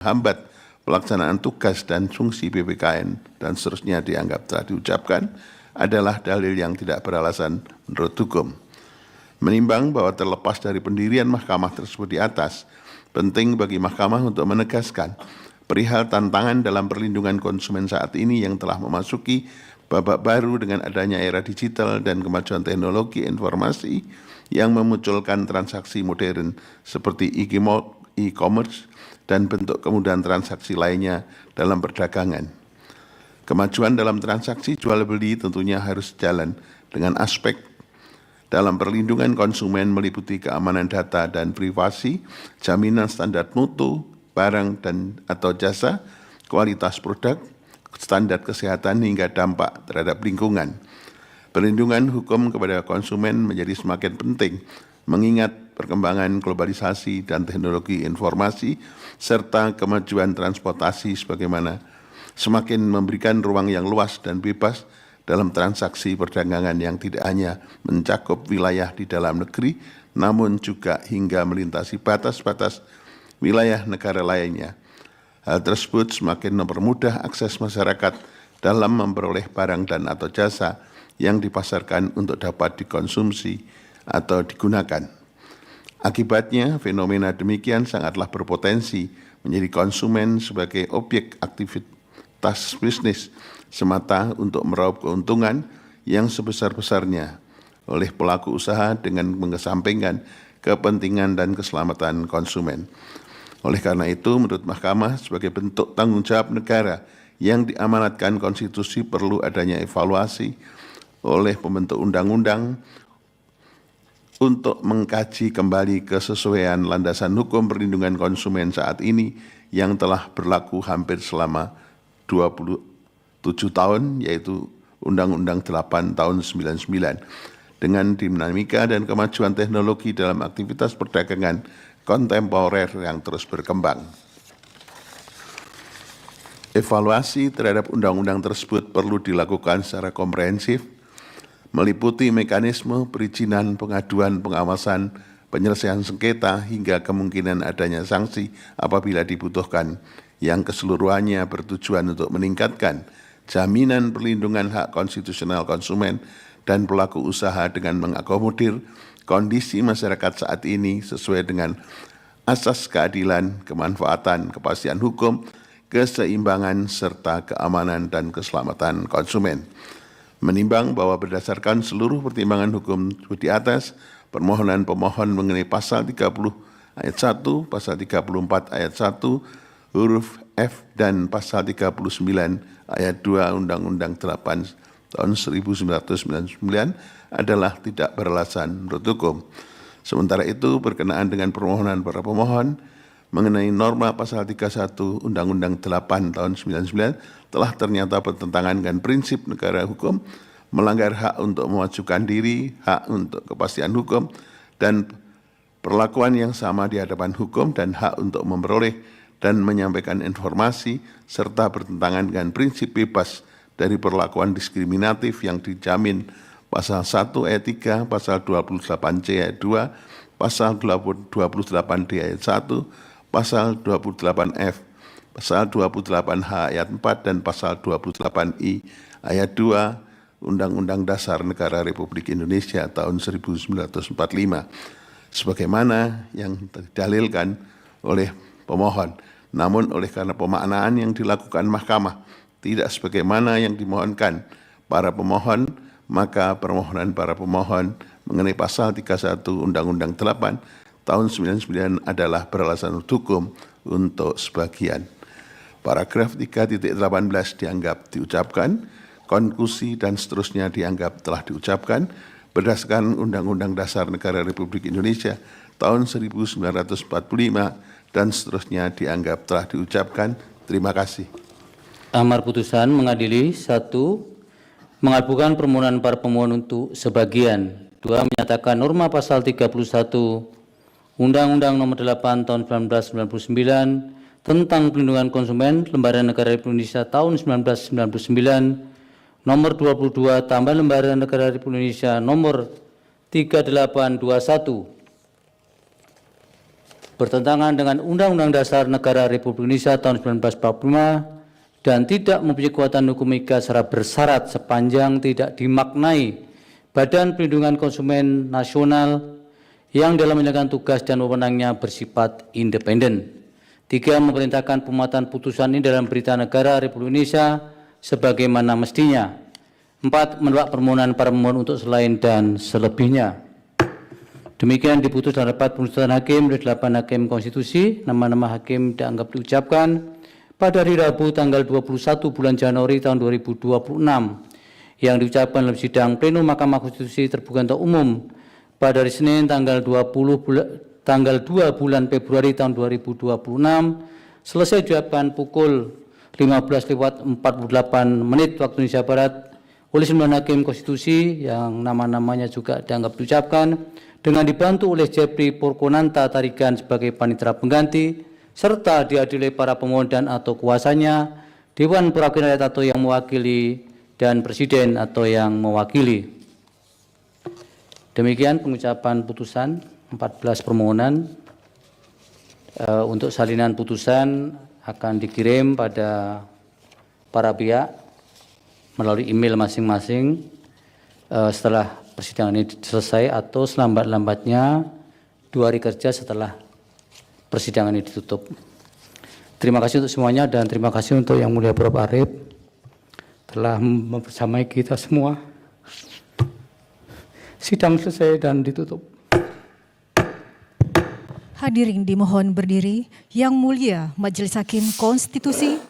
menghambat pelaksanaan tugas dan fungsi PPKN dan seterusnya dianggap telah diucapkan adalah dalil yang tidak beralasan menurut hukum. Menimbang bahwa terlepas dari pendirian mahkamah tersebut di atas, penting bagi mahkamah untuk menegaskan perihal tantangan dalam perlindungan konsumen saat ini yang telah memasuki babak baru dengan adanya era digital dan kemajuan teknologi informasi yang memunculkan transaksi modern seperti e-commerce dan bentuk kemudahan transaksi lainnya dalam perdagangan. Kemajuan dalam transaksi jual beli tentunya harus jalan dengan aspek dalam perlindungan konsumen meliputi keamanan data dan privasi, jaminan standar mutu, barang dan atau jasa, kualitas produk, standar kesehatan hingga dampak terhadap lingkungan. Perlindungan hukum kepada konsumen menjadi semakin penting mengingat perkembangan globalisasi dan teknologi informasi serta kemajuan transportasi sebagaimana semakin memberikan ruang yang luas dan bebas dalam transaksi perdagangan yang tidak hanya mencakup wilayah di dalam negeri namun juga hingga melintasi batas-batas wilayah negara lainnya. Hal tersebut semakin mempermudah akses masyarakat dalam memperoleh barang dan atau jasa yang dipasarkan untuk dapat dikonsumsi atau digunakan. Akibatnya, fenomena demikian sangatlah berpotensi menjadi konsumen sebagai objek aktivitas bisnis semata untuk meraup keuntungan yang sebesar-besarnya oleh pelaku usaha dengan mengesampingkan kepentingan dan keselamatan konsumen. Oleh karena itu, menurut Mahkamah, sebagai bentuk tanggung jawab negara yang diamanatkan konstitusi perlu adanya evaluasi oleh pembentuk undang-undang untuk mengkaji kembali kesesuaian landasan hukum perlindungan konsumen saat ini yang telah berlaku hampir selama 27 tahun, yaitu Undang-Undang 8 tahun 99, dengan dinamika dan kemajuan teknologi dalam aktivitas perdagangan kontemporer yang terus berkembang. Evaluasi terhadap undang-undang tersebut perlu dilakukan secara komprehensif, meliputi mekanisme perizinan, pengaduan, pengawasan, penyelesaian sengketa, hingga kemungkinan adanya sanksi apabila dibutuhkan, yang keseluruhannya bertujuan untuk meningkatkan jaminan perlindungan hak konstitusional konsumen dan pelaku usaha dengan mengakomodir kondisi masyarakat saat ini sesuai dengan asas keadilan, kemanfaatan, kepastian hukum, keseimbangan, serta keamanan dan keselamatan konsumen. Menimbang bahwa berdasarkan seluruh pertimbangan hukum di atas, permohonan pemohon mengenai pasal 30 ayat 1, pasal 34 ayat 1, huruf F dan pasal 39 ayat 2 Undang-Undang 8 tahun 1999 adalah tidak beralasan menurut hukum. Sementara itu, berkenaan dengan permohonan para pemohon mengenai norma pasal 31 Undang-Undang 8 tahun 99 telah ternyata bertentangan dengan prinsip negara hukum, melanggar hak untuk memajukan diri, hak untuk kepastian hukum, dan perlakuan yang sama di hadapan hukum, dan hak untuk memperoleh dan menyampaikan informasi, serta bertentangan dengan prinsip bebas dari perlakuan diskriminatif yang dijamin pasal 1 ayat 3, pasal 28C ayat 2, pasal 28D ayat 1, pasal 28F, pasal 28H ayat 4, dan pasal 28I ayat 2 Undang-Undang Dasar Negara Republik Indonesia tahun 1945, sebagaimana yang didalilkan oleh pemohon. Namun oleh karena pemaknaan yang dilakukan mahkamah tidak sebagaimana yang dimohonkan para pemohon, maka permohonan para pemohon mengenai pasal 31 Undang-Undang 8 tahun 99 adalah beralasan hukum untuk sebagian. Paragraf 3.18 dianggap diucapkan, konklusi dan seterusnya dianggap telah diucapkan berdasarkan Undang-Undang Dasar Negara Republik Indonesia tahun 1945 dan seterusnya dianggap telah diucapkan. Terima kasih. Amar putusan mengadili 1. Mengabulkan permohonan para pemohon untuk sebagian. 2. Menyatakan norma pasal 31 Undang-Undang Nomor 8 Tahun 1999 tentang Perlindungan Konsumen Lembaran Negara Republik Indonesia tahun 1999 Nomor 22 tambah Lembaran Negara Republik Indonesia Nomor 3821 bertentangan dengan Undang-Undang Dasar Negara Republik Indonesia tahun 1945 dan tidak mempunyai kekuatan hukum mengikat secara bersyarat sepanjang tidak dimaknai Badan Perlindungan Konsumen Nasional yang dalam menjalankan tugas dan wewenangnya bersifat independen. 3. Memerintahkan pemuatan putusan ini dalam Berita Negara Republik Indonesia sebagaimana mestinya. 4. Menolak permohonan para pemohon untuk selain dan selebihnya. Demikian diputus dalam rapat penuntutan hakim oleh 8 hakim konstitusi. Nama-nama hakim dianggap diucapkan pada hari Rabu tanggal 21 bulan Januari tahun 2026 yang diucapkan dalam sidang plenum Mahkamah Konstitusi terbuka untuk umum pada hari Senin tanggal 2 bulan Februari tahun 2026 selesai diucapkan pukul 15:48 waktu Indonesia Barat oleh 9 hakim konstitusi yang nama-namanya juga dianggap diucapkan dengan dibantu oleh Jeffrey Porkonanta Tarigan sebagai panitera pengganti serta dihadiri oleh para pemohon dan atau kuasanya, Dewan Perwakilan Rakyat atau yang mewakili dan Presiden atau yang mewakili. Demikian pengucapan putusan 14 permohonan. Untuk salinan putusan akan dikirim pada para pihak melalui email masing-masing setelah persidangan ini selesai atau selambat-lambatnya 2 hari kerja setelah persidangan ini ditutup. Terima kasih untuk semuanya dan terima kasih untuk Yang Mulia Prof. Arief telah membersamai kita semua. Sidang selesai dan ditutup. Hadirin dimohon berdiri. Yang Mulia Majelis Hakim Konstitusi